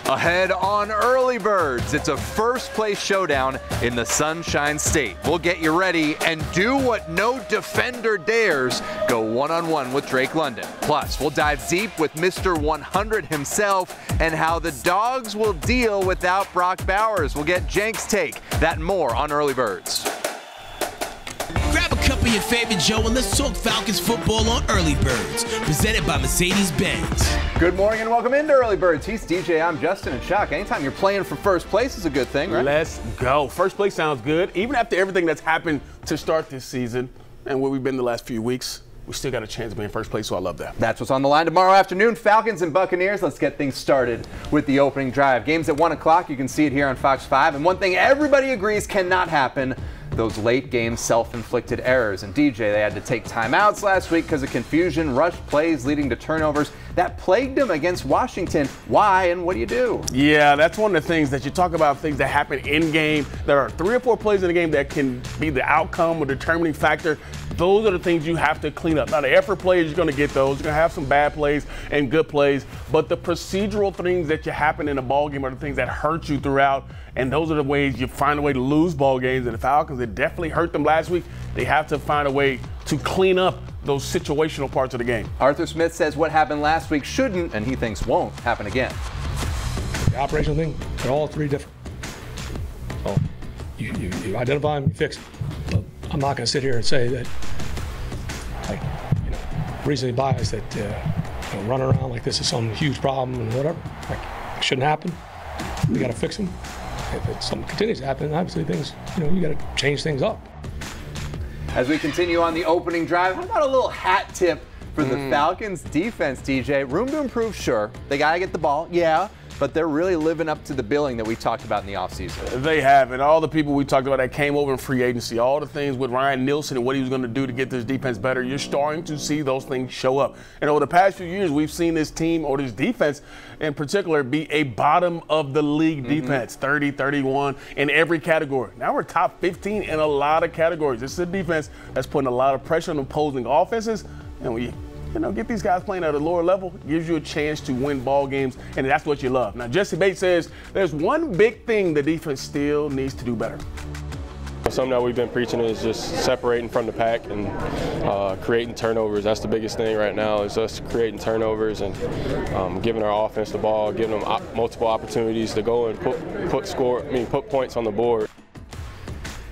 Ahead on Early Birds, it's a first-place showdown in the Sunshine State. We'll get you ready and do what no defender dares, go one-on-one with Drake London. Plus, we'll dive deep with Mr. 100 himself and how the Dogs will deal without Brock Bowers. We'll get Jenk's take. That and more on Early Birds. Grab a cup of your favorite Joe and let's talk Falcons football on Early Birds, presented by Mercedes-Benz. Good morning and welcome into Early Birds. He's DJ, I'm Justin and Shock. Anytime you're playing for first place is a good thing, right? Let's go. First place sounds good. Even after everything that's happened to start this season and where we've been the last few weeks, we still got a chance to be in first place, so I love that. That's what's on the line tomorrow afternoon. Falcons and Buccaneers. Let's get things started with the opening drive. Games at 1 o'clock. You can see it here on Fox 5. And one thing everybody agrees cannot happen, those late game self-inflicted errors. And DJ, they had to take timeouts last week because of confusion, rushed plays leading to turnovers. That plagued them against Washington. Why and what do you do? Yeah, that's one of the things that you talk about, things that happen in game. There are 3 or 4 plays in the game that can be the outcome or determining factor. Those are the things you have to clean up. Now, the effort plays, you're going to get those. You're going to have some bad plays and good plays. But the procedural things that happen in a ball game are the things that hurt you throughout. And those are the ways you find a way to lose ball games. And the Falcons, it definitely hurt them last week. They have to find a way to clean up those situational parts of the game. Arthur Smith says what happened last week shouldn't, and he thinks won't, happen again. The operational thing, they're all 3 different. So you identify them, you fix them. But I'm not going to sit here and say that, like, recently biased that run around like this is some huge problem and whatever. Like, it shouldn't happen. We got to fix them. If something continues to happen, obviously things, you got to change things up. As we continue on the opening drive, how about a little hat tip for the Falcons defense, DJ? Room to improve, sure. They got to get the ball, yeah. But they're really living up to the billing that we talked about in the offseason. They have, and all the people we talked about that came over in free agency, all the things with Ryan Nielsen and what he was going to do to get this defense better, you're starting to see those things show up. And over the past few years, we've seen this team, or this defense in particular, be a bottom of the league defense, 30, 31 in every category. Now we're top 15 in a lot of categories. This is a defense that's putting a lot of pressure on opposing offenses, and we get these guys playing at a lower level, gives you a chance to win ball games, and that's what you love. Now, Jesse Bates says there's one big thing the defense still needs to do better. Something that we've been preaching is just separating from the pack and creating turnovers. That's the biggest thing right now, is us creating turnovers and giving our offense the ball, giving them multiple opportunities to go and put points on the board.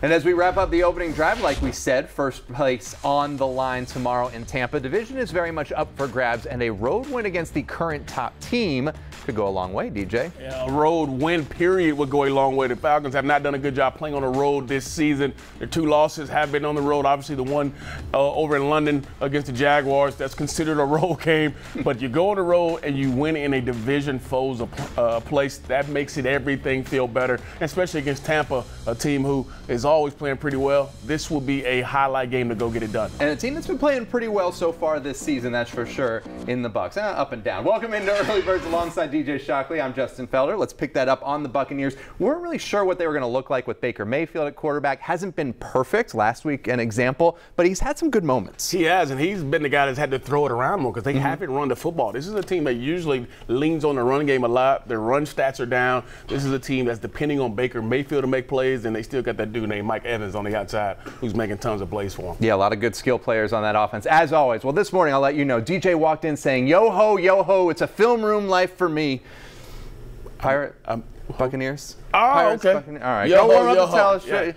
And as we wrap up the opening drive, like we said, first place on the line tomorrow in Tampa. Division is very much up for grabs, and a road win against the current top team could go a long way, DJ. Yeah, a road win, period, would go a long way. The Falcons have not done a good job playing on the road this season. Their 2 losses have been on the road. Obviously, the one over in London against the Jaguars, that's considered a road game. But you go on the road and you win in a division foe's place, that makes it everything feel better, especially against Tampa, a team who is always playing pretty well. This will be a highlight game to go get it done. And a team that's been playing pretty well so far this season, that's for sure, in the Bucs. Up and down. Welcome into Early Birds alongside DJ Shockley. I'm Justin Felder. Let's pick that up on the Buccaneers. We weren't really sure what they were going to look like with Baker Mayfield at quarterback. Hasn't been perfect. Last week, an example, but he's had some good moments. He has, and he's been the guy that's had to throw it around more because they haven't run the football. This is a team that usually leans on the run game a lot. Their run stats are down. This is a team that's depending on Baker Mayfield to make plays, and they still got that dude named Mike Evans on the outside who's making tons of plays for him. Yeah, a lot of good skill players on that offense, as always. Well, this morning, I'll let you know, DJ walked in saying, yo ho, it's a film room life for me. Buccaneers? Oh, Pirates, okay. Buccaneers. All right. Yo, Go warm up yo, the towel. yeah.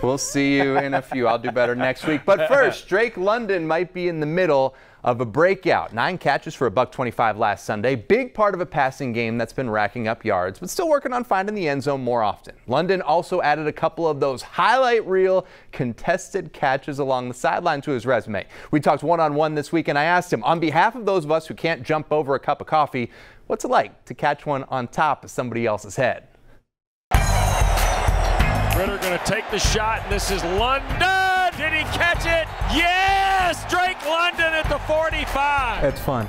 We'll see you in a few. I'll do better next week. But first, Drake London might be in the middle of a breakout. 9 catches for $125 last Sunday. Big part of a passing game that's been racking up yards, but still working on finding the end zone more often. London also added a couple of those highlight reel contested catches along the sideline to his resume. We talked one-on-one this week, and I asked him, on behalf of those of us who can't jump over a cup of coffee, what's it like to catch one on top of somebody else's head? Ritter going to take the shot, and this is London. Did he catch it? Yes! Drake London at the 45. It's fun.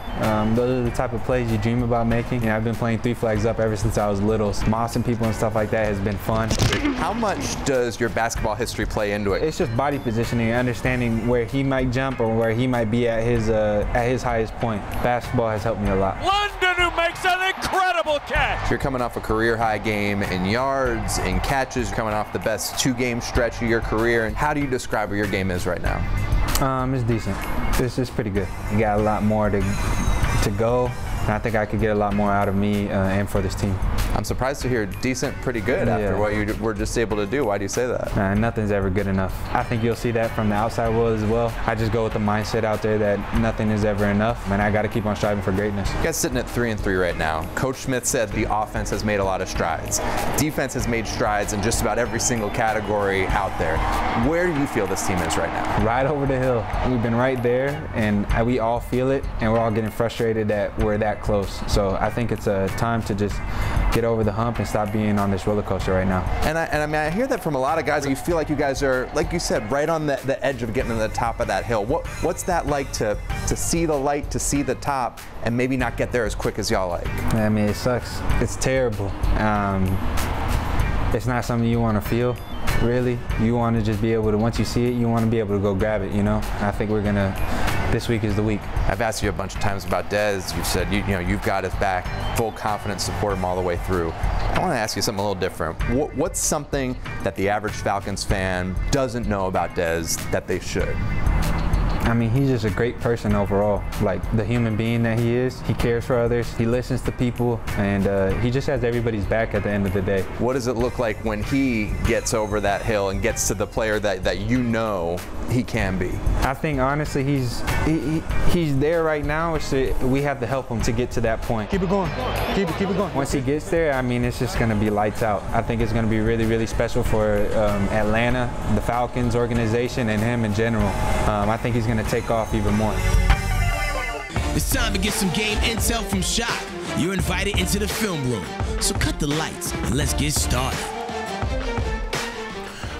Those are the type of plays you dream about making. I've been playing 3 flags up ever since I was little. Mossing people and stuff like that has been fun. How much does your basketball history play into it? It's just body positioning, understanding where he might jump or where he might be at his highest point. Basketball has helped me a lot. London, who makes an incredible double catch. You're coming off a career-high game in yards, in catches, coming off the best two-game stretch of your career. How do you describe what your game is right now? It's decent. It's pretty good. You got a lot more to go, and I think I could get a lot more out of me and for this team. I'm surprised to hear decent, pretty good after what you were just able to do. Why do you say that? Nothing's ever good enough. I think you'll see that from the outside world as well. I just go with the mindset out there that nothing is ever enough, and I got to keep on striving for greatness. You guys sitting at 3-3 right now. Coach Smith said the offense has made a lot of strides. Defense has made strides in just about every single category out there. Where do you feel this team is right now? Right over the hill. We've been right there, and we all feel it, and we're all getting frustrated that we're that close. So I think it's a time to just get over the hump and stop being on this roller coaster right now. And I mean, I hear that from a lot of guys. You feel like you guys are, like you said, right on the edge of getting to the top of that hill. What's that like to see the light, to see the top, and maybe not get there as quick as y'all like? I mean, it sucks. It's terrible. It's not something you want to feel, really. You want to just be able to, once you see it, you want to be able to go grab it, you know? I think we're going to, this week is the week. I've asked you a bunch of times about Dez. You've said, you know, you've got his back, full confidence, support him all the way through. I want to ask you something a little different. What's something that the average Falcons fan doesn't know about Dez that they should? I mean, he's just a great person overall. Like, the human being that he is, he cares for others, he listens to people, and he just has everybody's back at the end of the day. What does it look like when he gets over that hill and gets to the player that you know he can be? I think, honestly, he's there right now. We have to help him to get to that point. Keep it going. Keep it going. Once he gets there, I mean, it's just going to be lights out. I think it's going to be really, really special for Atlanta, the Falcons organization, and him in general. I think he's going to take off even more. It's time to get some game intel from Shock. You're invited into the film room. So cut the lights and let's get started.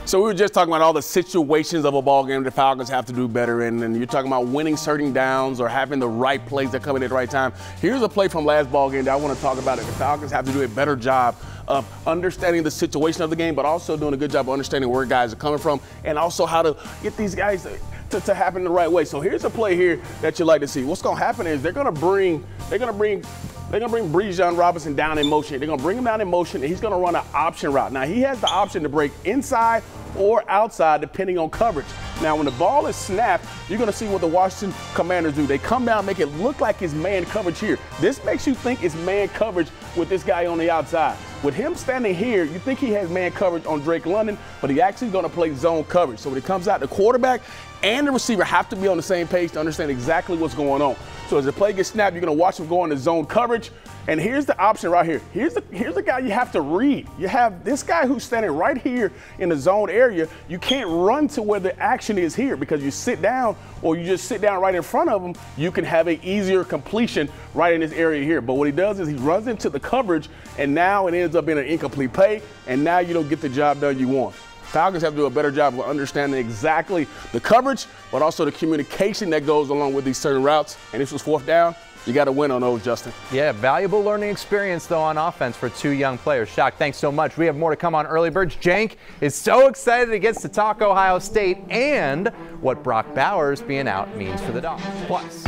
So we were just talking about all the situations of a ball game the Falcons have to do better in, and you're talking about winning certain downs or having the right plays that come in at the right time. Here's a play from last ball game that I want to talk about. The Falcons have to do a better job of understanding the situation of the game, but also doing a good job of understanding where guys are coming from and also how to get these guys to happen the right way. So here's a play here that you like to see. What's going to happen is they're going to bring Bijan Robinson down in motion. They're going to bring him down in motion, and he's going to run an option route. Now, he has the option to break inside or outside, depending on coverage. Now, when the ball is snapped, you're going to see what the Washington Commanders do. They come down, make it look like it's man coverage here. This makes you think it's man coverage with this guy on the outside. With him standing here, you think he has man coverage on Drake London, but he actually going to play zone coverage. So when it comes out, the quarterback and the receiver have to be on the same page to understand exactly what's going on. So as the play gets snapped, you're going to watch him go into zone coverage. And here's the option right here. Here's the guy you have to read. You have this guy who's standing right here in the zone area. You can't run to where the action is here because you sit down or you just sit down right in front of him. You can have an easier completion right in this area here. But what he does is he runs into the coverage, and now it ends up being an incomplete play, and now you don't get the job done you want. Falcons have to do a better job of understanding exactly the coverage, but also the communication that goes along with these certain routes. And this was fourth down. You got to win on those, Justin. Yeah, valuable learning experience, though, on offense for two young players. Shock, thanks so much. We have more to come on Early Birds. Jank is so excited he gets to talk Ohio State and what Brock Bowers being out means for the Dogs. Plus,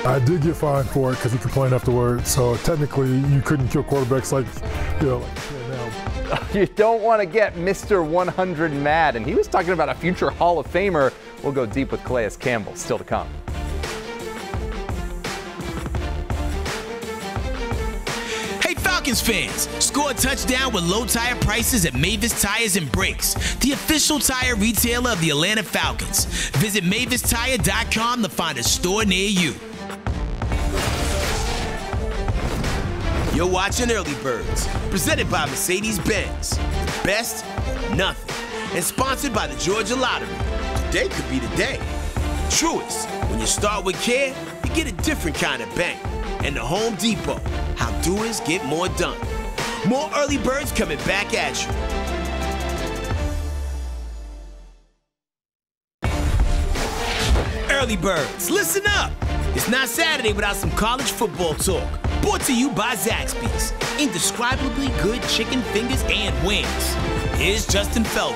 I did get fined for it because he complained afterwards. So technically, you couldn't kill quarterbacks like, you know, now. You don't want to get Mr. 100 mad. And he was talking about a future Hall of Famer. We'll go deep with Calais Campbell. Still to come. Falcons fans, score a touchdown with low tire prices at Mavis Tires and Brakes, the official tire retailer of the Atlanta Falcons. Visit MavisTire.com to find a store near you. You're watching Early Birds, presented by Mercedes-Benz. The best, nothing. And sponsored by the Georgia Lottery. Today could be the day. Truest, when you start with care, you get a different kind of bank. And the Home Depot, how doers get more done. More Early Birds coming back at you. Early Birds, listen up. It's not Saturday without some college football talk. Brought to you by Zaxby's. Indescribably good chicken fingers and wings. Here's Justin Felder.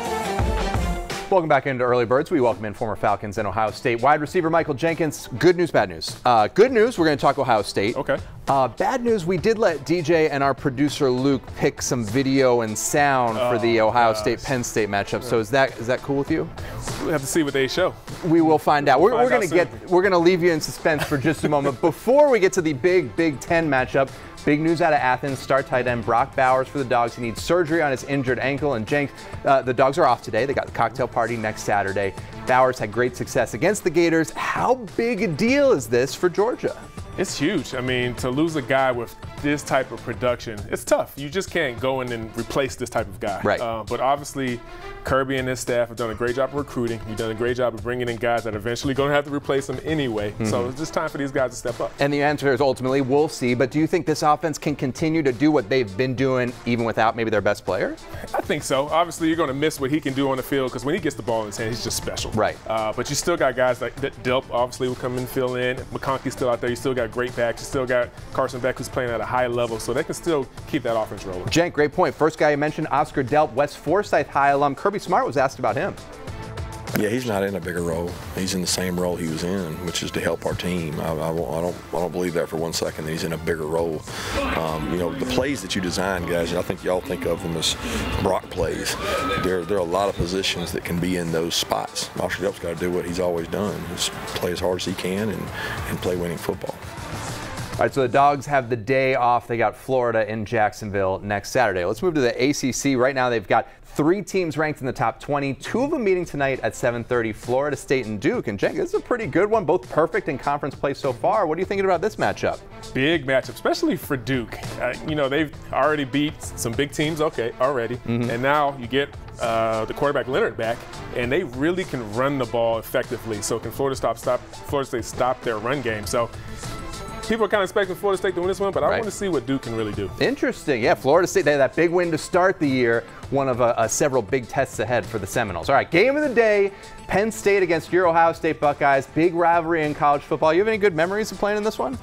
Welcome back into Early Birds. We welcome in former Falcons and Ohio State wide receiver Michael Jenkins. Good news, bad news. Good news, we're going to talk Ohio State. Okay. Bad news, we did let DJ and our producer Luke pick some video and sound for the Ohio State-Penn State matchup. So is that cool with you? We'll have to see what they show. We will find out. We're going to leave you in suspense for just a moment. Before we get to the Big Ten matchup, big news out of Athens. Star tight end Brock Bowers for the Dogs. He needs surgery on his injured ankle. And Jenks, the Dogs are off today. They got the cocktail party next Saturday. Bowers had great success against the Gators. How big a deal is this for Georgia? It's huge. I mean, to lose a guy with this type of production, it's tough. You just can't go in and replace this type of guy. Right. But obviously, Kirby and his staff have done a great job of recruiting. You've done a great job of bringing in guys that are eventually going to have to replace them anyway. So it's just time for these guys to step up. And the answer is ultimately, we'll see. But do you think this offense can continue to do what they've been doing even without maybe their best player? I think so. Obviously, you're going to miss what he can do on the field because when he gets the ball in his hand, he's just special. Right. But you still got guys like Delp obviously will come in and fill in. McConkey's still out there. You still got great backs. You still got Carson Beck who's playing at a high level. So they can still keep that offense rolling. Jenk, great point. First guy you mentioned, Oscar Delp, West Forsyth High alum. Kirby Smart was asked about him. Yeah, he's not in a bigger role. He's in the same role he was in, which is to help our team. I don't believe that for 1 second that he's in a bigger role. You know, the plays that you design, guys, I think y'all think of them as Brock plays. There are a lot of positions that can be in those spots. Oscar Delp's got to do what he's always done, is play as hard as he can and play winning football. All right, so the Dogs have the day off. They got Florida in Jacksonville next Saturday. Let's move to the ACC. Right now they've got 3 teams ranked in the top 20. 2 of them meeting tonight at 7:30, Florida State and Duke. And Jenk, this is a pretty good one, both perfect in conference play so far. What are you thinking about this matchup? Big matchup, especially for Duke. You know, they've already beat some big teams, already. And now you get the quarterback Leonard back, and they really can run the ball effectively. So can Florida State stop their run game? So people are kind of expecting Florida State to win this one, but I want to see what Duke can really do. Interesting. Yeah, Florida State, they had that big win to start the year, one of several big tests ahead for the Seminoles. All right, game of the day, Penn State against your Ohio State Buckeyes. Big rivalry in college football. You have any good memories of playing in this one?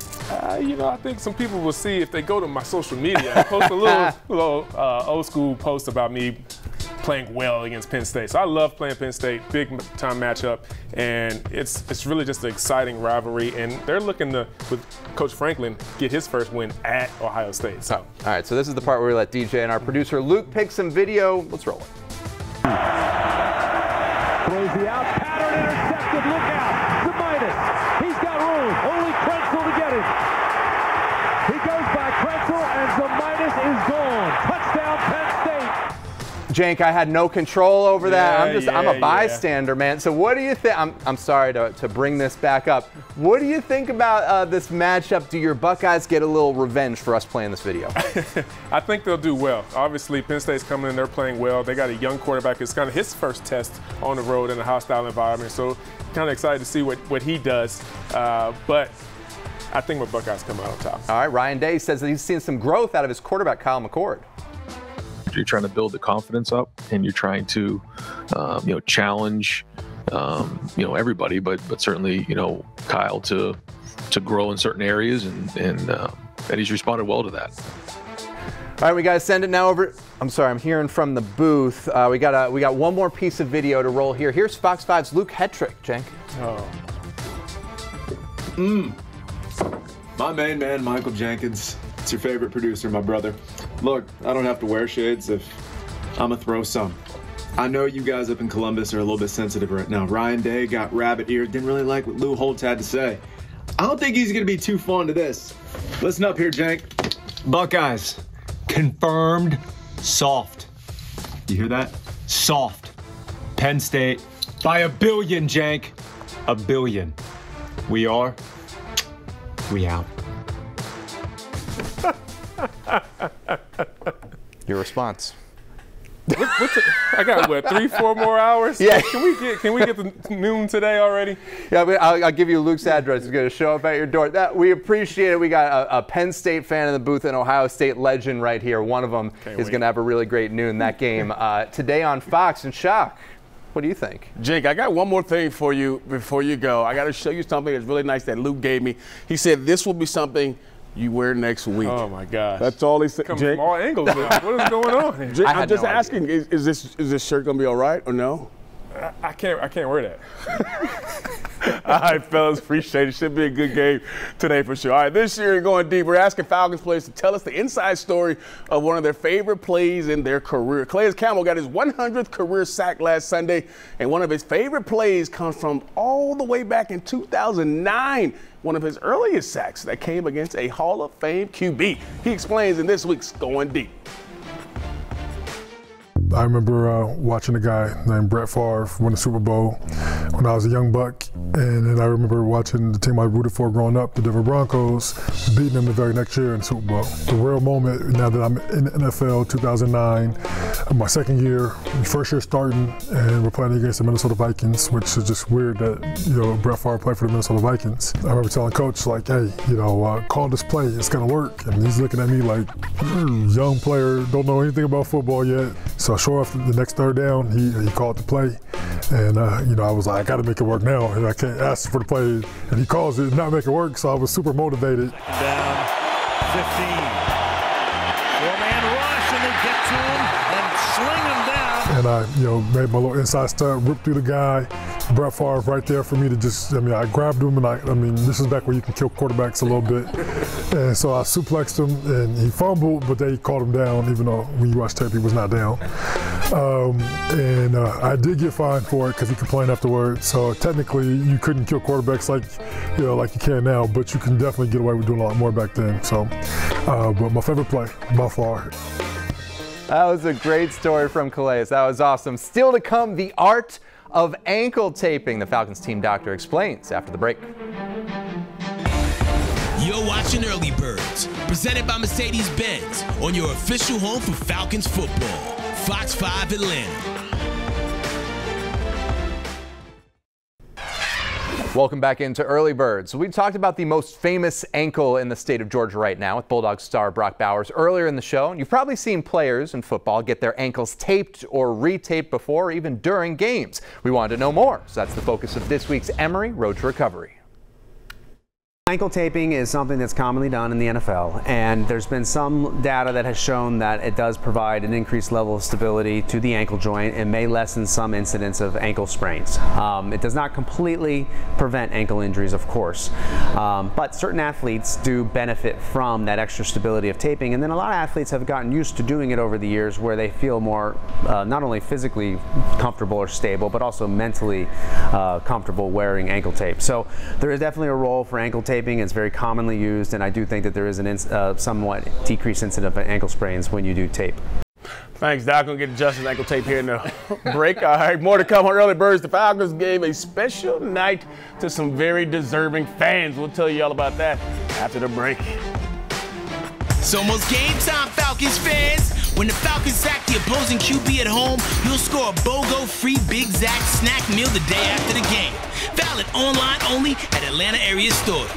You know, I think some people will see if they go to my social media. I post a little old school post about me playing well against Penn State. So I love playing Penn State, big time matchup, and it's really just an exciting rivalry. And they're looking to, with Coach Franklin, get his first win at Ohio State. So, all right, so this is the part where we let DJ and our producer Luke pick some video. Let's roll it. Throws the out, pattern intercepted, look out, the Midas. He's got room, only Krenzel to get it. He goes by Krenzel and the Midas is gone. Touchdown Penn State. Jank, I had no control over that. I'm a bystander, man. So what do you think? I'm sorry to bring this back up. What do you think about this matchup? Do your Buckeyes get a little revenge for us playing this video? I think they'll do well. Obviously, Penn State's coming in, they're playing well. They got a young quarterback. It's kind of his first test on the road in a hostile environment. So kind of excited to see what he does. But I think my Buckeyes come out on top. All right, Ryan Day says that he's seen some growth out of his quarterback, Kyle McCord. You're trying to build the confidence up, and you're trying to, challenge, everybody, but certainly, Kyle to grow in certain areas, and he's responded well to that. All right, we got to send it now over. I'm sorry, I'm hearing from the booth. We got one more piece of video to roll here. Here's Fox 5's Luke Hetrick, Jenk. My main man, Michael Jenkins. It's your favorite producer, my brother. Look, I don't have to wear shades if I'm going to throw some. I know you guys up in Columbus are a little bit sensitive right now. Ryan Day got rabbit ears, didn't really like what Lou Holtz had to say. I don't think he's going to be too fond of this. Listen up here, Jank. Buckeyes, confirmed soft. You hear that? Soft. Penn State, by 1 billion, Jank. 1 billion. We are. We out. Your response. I got 3-4 more hours? Yeah. Can we get to noon today already? Yeah, I'll give you Luke's address. It's going to show up at your door. We appreciate it. We got a Penn State fan in the booth and Ohio State legend right here. One of them is going to have a really great noon that game today on Fox and Shock. What do you think? Jake, I got one more thing for you before you go. I got to show you something that's really nice that Luke gave me. He said this will be something you wear next week. Oh my gosh! That's all he said. Coming from all angles. What is going on? Jake, I'm just asking: is this shirt gonna be all right or no? I can't wear that. All right, fellas, appreciate it. Should be a good game today for sure. All right, this year going deep, we're asking Falcons players to tell us the inside story of one of their favorite plays in their career. Calais Campbell got his 100th career sack last Sunday, and one of his favorite plays comes from all the way back in 2009. One of his earliest sacks that came against a Hall of Fame QB. He explains in this week's Going Deep. I remember watching a guy named Brett Favre win the Super Bowl when I was a young buck, and then I remember watching the team I rooted for growing up, the Denver Broncos, beating them the very next year in the Super Bowl. The real moment now that I'm in the NFL, 2009, my second year, first year starting, and we're playing against the Minnesota Vikings, which is just weird that, Brett Favre played for the Minnesota Vikings. I remember telling Coach, like, hey, call this play, it's gonna work. And he's looking at me like, young player, don't know anything about football yet. So sure off the next third down, he called the play. And, I was like, I got to make it work now. And I can't ask for the play. And he calls it and not make it work. So I was super motivated. Down 15. Four-man rush, and they get to him and sling him down. And I, made my little inside step, ripped through the guy. Brett Favre right there for me to just, I grabbed him and this is back where you can kill quarterbacks a little bit. And so I suplexed him and he fumbled, but they called him down, even though when you watch tape, he was not down. I did get fined for it because he complained afterwards. So technically you couldn't kill quarterbacks like you can now, but you can definitely get away with doing a lot more back then. So, but my favorite play, by far. That was a great story from Calais. That was awesome. Still to come, the art of ankle taping. The Falcons team doctor explains after the break. You're watching Early Birds, presented by Mercedes-Benz, on your official home for Falcons football, Fox 5 Atlanta. Welcome back into Early Birds. We talked about the most famous ankle in the state of Georgia right now with Bulldog star Brock Bowers earlier in the show. And you've probably seen players in football get their ankles taped or retaped before, or even during games. We wanted to know more, so that's the focus of this week's Emory Road to Recovery. Ankle taping is something that's commonly done in the NFL, and there's been some data that has shown that it does provide an increased level of stability to the ankle joint and may lessen some incidents of ankle sprains. It does not completely prevent ankle injuries, of course, but certain athletes do benefit from that extra stability of taping, and then a lot of athletes have gotten used to doing it over the years where they feel more not only physically comfortable or stable, but also mentally comfortable wearing ankle tape. So there is definitely a role for ankle taping. It's very commonly used, and I do think that there is an somewhat decreased incident of ankle sprains when you do tape. Thanks, Doc. Gonna get Justin's ankle tape here in the break. All right, more to come on Early Birds. The Falcons gave a special night to some very deserving fans. We'll tell you all about that after the break. It's almost game time, Falcons fans. When the Falcons sack the opposing QB at home, you'll score a BOGO free Big Zack snack meal the day after the game. Valid online only at Atlanta area stores.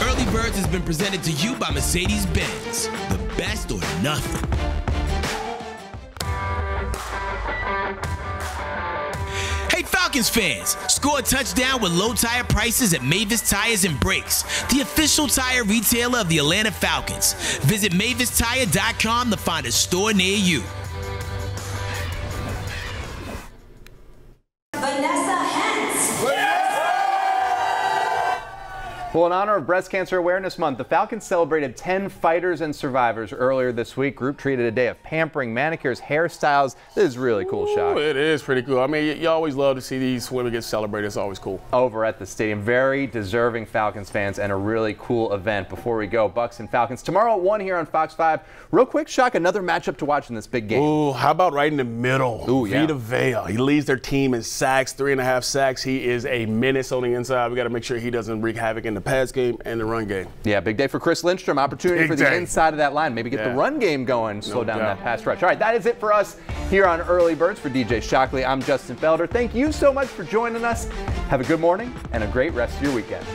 Early Birds has been presented to you by Mercedes-Benz. The best or nothing. Hey Falcons fans, score a touchdown with low tire prices at Mavis Tires and Brakes, the official tire retailer of the Atlanta Falcons. Visit MavisTire.com to find a store near you. Well, in honor of Breast Cancer Awareness Month, the Falcons celebrated 10 fighters and survivors earlier this week. Group treated a day of pampering, manicures, hairstyles. This is really cool, Shock. It is pretty cool. I mean, you always love to see these women get celebrated. It's always cool. Over at the stadium, very deserving Falcons fans, and a really cool event. Before we go, Bucs and Falcons tomorrow at 1 here on Fox 5. Real quick, Shock, another matchup to watch in this big game. Ooh, how about right in the middle? Ooh, yeah. Vita Vea. He leads their team in sacks, 3.5 sacks. He is a menace on the inside. We got to make sure he doesn't wreak havoc in the pass game and the run game. Yeah, big day for Chris Lindstrom. Opportunity for the inside of that line. Maybe get the run game going, slow down that pass rush. All right, that is it for us here on Early Birds. For DJ Shockley, I'm Justin Felder. Thank you so much for joining us. Have a good morning and a great rest of your weekend.